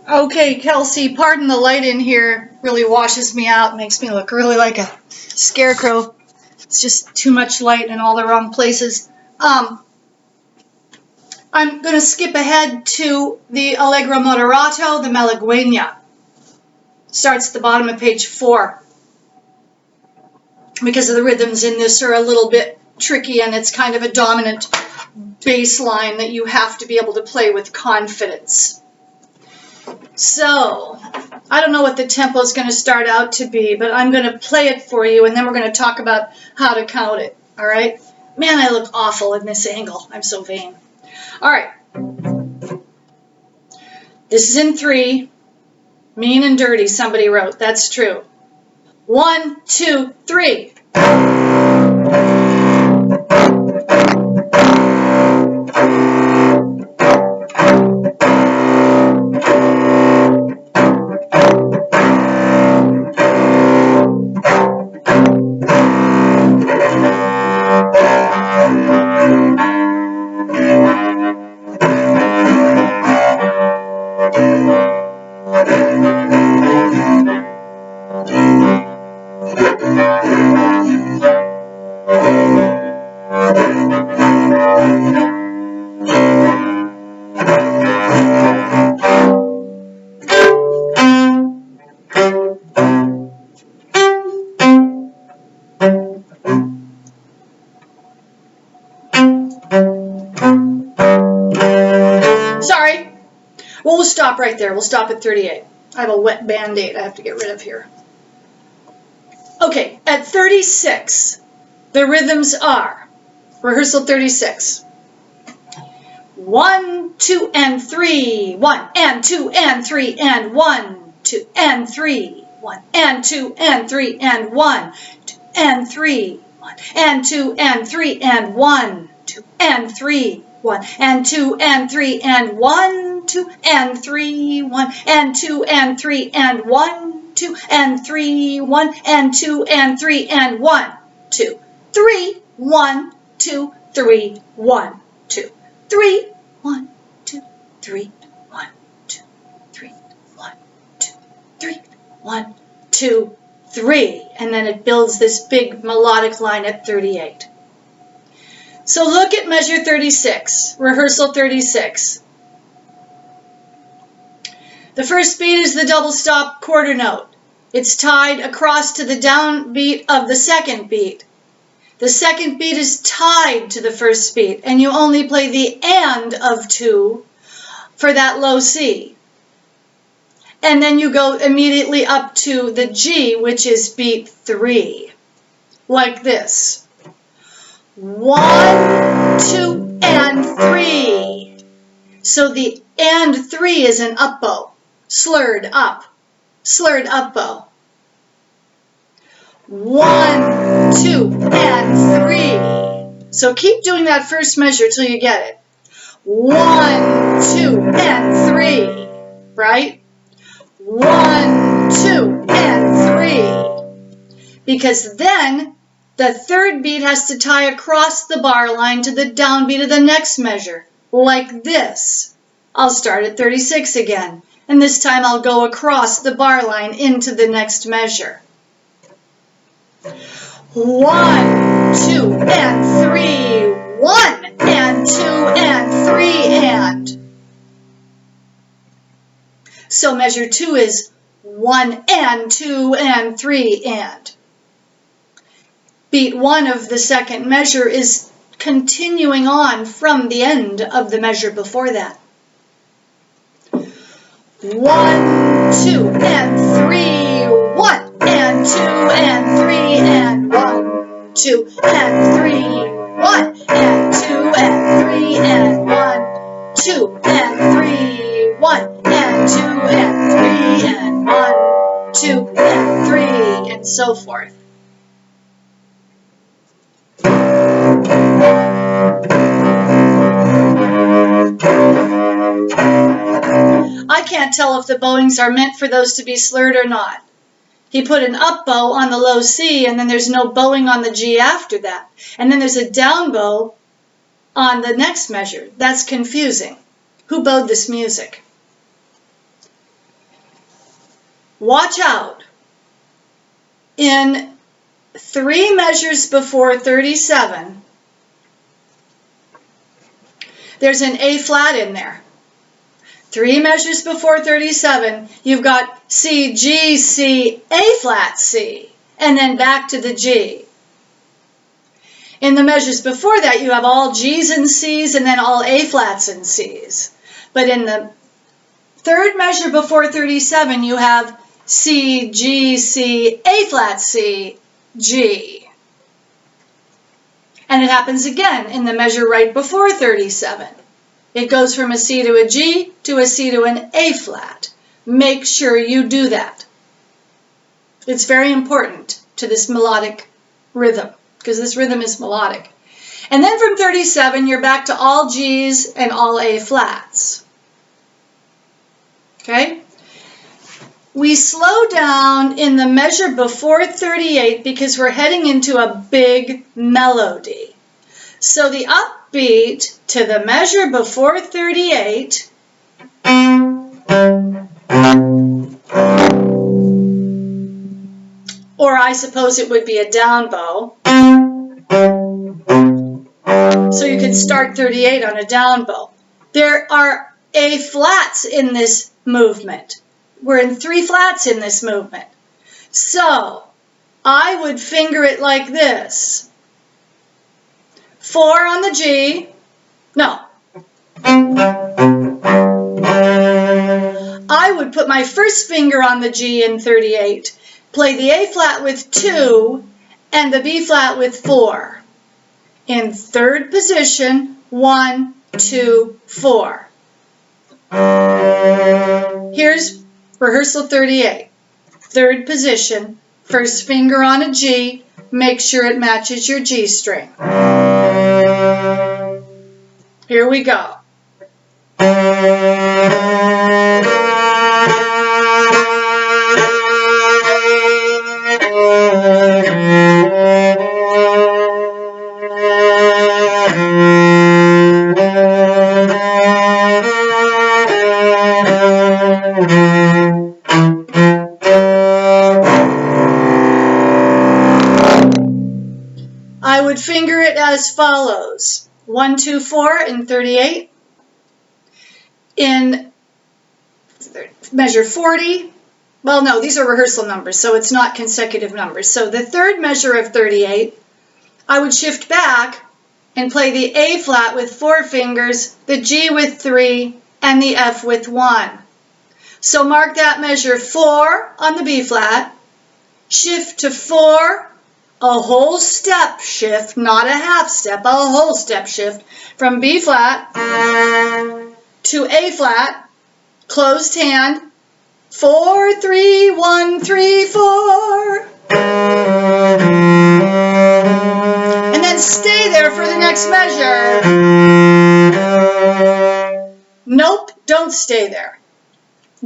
Okay, Kelsey, pardon the light in here. Really washes me out, makes me look really like a scarecrow. It's just too much light in all the wrong places. I'm going to skip ahead to the Allegro moderato, the Malagueña. Starts at the bottom of page 4. Because the rhythms in this are a little bit tricky, and it's kind of a dominant bass line that you have to be able to play with confidence. So, I don't know what the tempo is going to start out to be, but I'm going to play it for you, and then we're going to talk about how to count it, all right? Man, I look awful in this angle. I'm so vain. All right. This is in 3. Mean and dirty, somebody wrote. That's true. 1, 2, 3. Sorry. Well, we'll stop right there. We'll stop at 38. I have a wet Band-Aid I have to get rid of here. Okay, at 36, the rhythms are, rehearsal 36. 1, 2, and 3. 1, and 2, and 3, and 1, 2, and 3. 1, and 2, and 3, and 1, 2, and 3. 1, and 2, and 3, and 1, 2, and 3. 1, and 2, and 3, and 1, 2, and 3. 1, and 2, and 3, and 1, 2, and 3. 1, and 2, and 3, and 1, 2, 3. 1, 2, 3. 1, 2, 3. 1, 2, 3. 1, 2, 3. 1, 2, 3. 1, 2, 3. And then it builds this big melodic line at 38. So look at measure 36, rehearsal 36. The first beat is the double stop quarter note. It's tied across to the downbeat of the second beat. The second beat is tied to the first beat, and you only play the and of 2 for that low C. And then you go immediately up to the G, which is beat 3, like this. 1, 2, and 3. So the and 3 is an up bow, slurred up bow. 1, 2, and 3. So keep doing that first measure till you get it. 1, 2, and 3, right? 1, 2, and 3. Because then the third beat has to tie across the bar line to the downbeat of the next measure, like this. I'll start at 36 again, and this time I'll go across the bar line into the next measure. 1, 2, and 3. 1, and 2, and 3, and. So measure 2 is 1, and 2, and 3, and. Beat 1 of the second measure is continuing on from the end of the measure before that. 1, 2, and 3. 1, and 2, and 3, and 1, 2, and 3. 1, and 2, and 3, and 1, 2, and 3. 1, and 2, and 3, and 1, 2, and 3, and so forth. I can't tell if the bowings are meant for those to be slurred or not. He put an up bow on the low C, and then there's no bowing on the G after that. And then there's a down bow on the next measure. That's confusing. Who bowed this music? watch out. In 3 measures before 37, there's an A flat in there. 3 measures before 37, you've got C, G, C, A flat, C, and then back to the G. In the measures before that, you have all G's and C's and then all A flats and C's. But in the 3rd measure before 37, you have C, G, C, A flat, C, G. And it happens again in the measure right before 37. It goes from a C to a G to a C to an A flat. Make sure you do that. It's very important to this melodic rhythm, because this rhythm is melodic. And then from 37, you're back to all G's and all A flats. Okay? We slow down in the measure before 38 because we're heading into a big melody. So the upbeat to the measure before 38 or I suppose it would be a down bow. So you could start 38 on a down bow. There are A flats in this movement. We're in 3 flats in this movement. So I would finger it like this. 4 on the G. No. I would put my first finger on the G in 38, play the A flat with 2 and the B flat with 4. In 3rd position, 1, 2, 4. Here's rehearsal 38. 3rd position, first finger on a G, make sure it matches your G string. Here we go. I would finger it as follows. 1, 2, 4 in 38. In measure 40, well, no, these are rehearsal numbers, so it's not consecutive numbers. So the 3rd measure of 38, I would shift back and play the A flat with 4 fingers, the G with 3, and the F with 1. So mark that measure 4 on the B flat, shift to 4, a whole step shift, not a half step, a whole step shift from B flat to A flat, closed hand, 4, 3, 1, 3, 4. And then stay there for the next measure. Nope, don't stay there.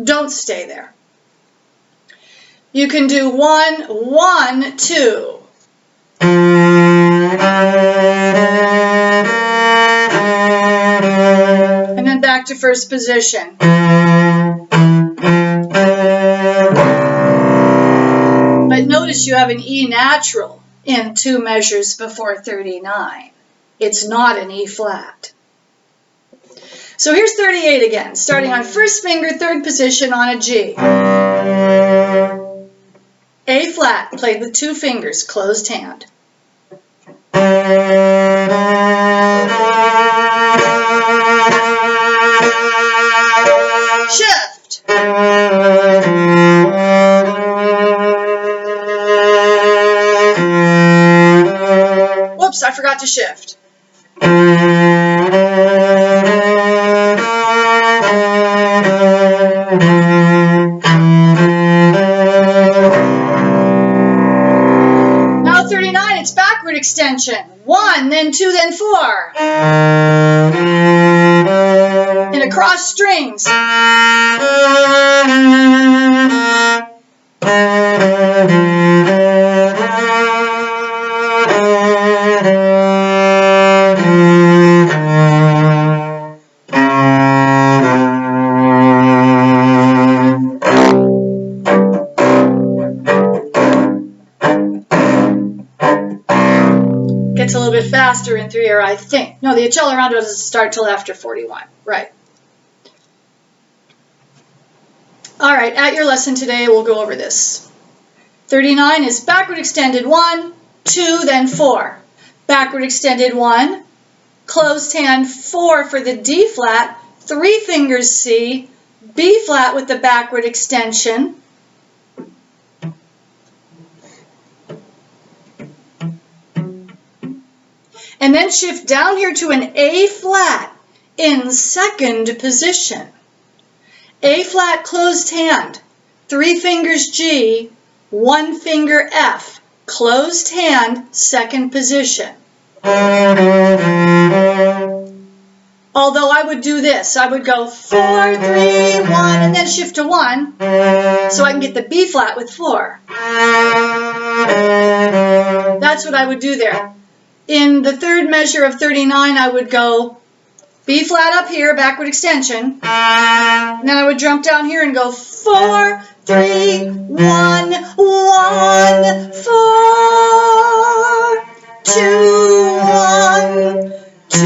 Don't stay there. You can do 1, 1, 2. And then back to first position. But notice you have an E natural in 2 measures before 39. It's not an E flat. So here's 38 again, starting on first finger, 3rd position on a G. A flat, played with 2 fingers, closed hand. Shift. Whoops, I forgot to shift. Now 39, it's backward extension. 1, then 2, then 4. And across strings. faster in 3, I think. No, the accelerando doesn't start till after 41. Right. All right, at your lesson today, we'll go over this. 39 is backward extended 1, 2, then 4. Backward extended 1, closed hand 4 for the D flat, 3 fingers C, B flat with the backward extension. And then shift down here to an A flat in second position. A flat closed hand, 3 fingers G, 1 finger F, closed hand, second position. Although I would do this, I would go 4, 3, 1, and then shift to 1, so I can get the B flat with 4. That's what I would do there. In the third measure of 39, I would go B flat up here, backward extension, and then I would jump down here and go 4, 3, 1, 1, 4, 2, 1, 2,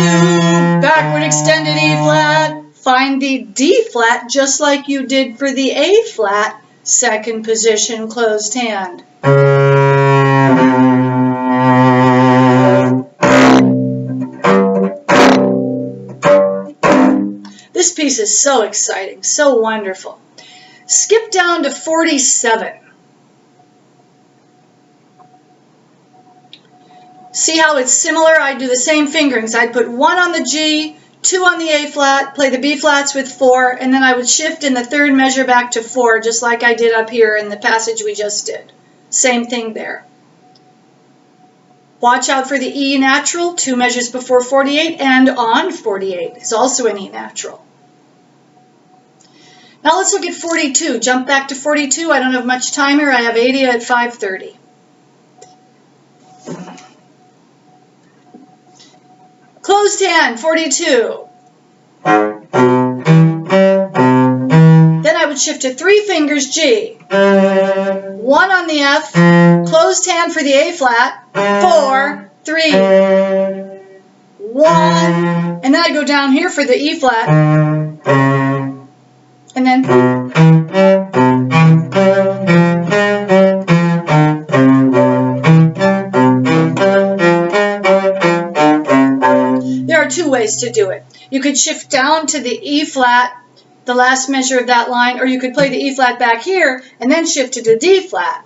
backward extended E flat, find the D flat just like you did for the A flat, second position, closed hand. This piece is so exciting, so wonderful. Skip down to 47. See how it's similar? I do the same fingerings. I'd put 1 on the G, 2 on the A flat, play the B flats with 4, and then I would shift in the third measure back to 4, just like I did up here in the passage we just did. Same thing there. Watch out for the E natural, 2 measures before 48, and on 48 is also an E natural. Now let's look at 42. Jump back to 42. I don't have much time here. I have 80 at 5:30. Closed hand, 42. Then I would shift to 3 fingers G. 1 on the F, closed hand for the A flat, 4, 3, 1, and then I go down here for the E flat, and then there are 2 ways to do it. You could shift down to the E flat, the last measure of that line, or you could play the E flat back here and then shift to the D flat.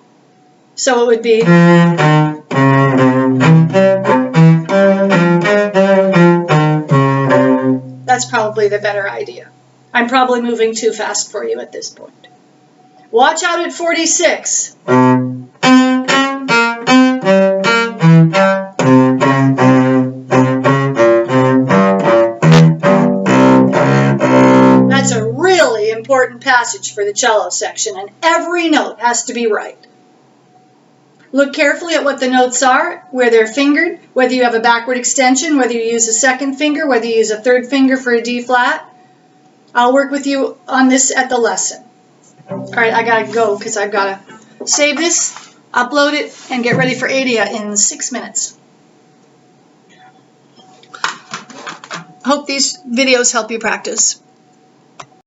So it would be that's probably the better idea. I'm probably moving too fast for you at this point. Watch out at 46. That's a really important passage for the cello section, and every note has to be right. Look carefully at what the notes are, where they're fingered, whether you have a backward extension, whether you use a second finger, whether you use a third finger for a D flat. I'll work with you on this at the lesson. All right, I gotta go because I've gotta save this, upload it, and get ready for ADIA in 6 minutes. Hope these videos help you practice.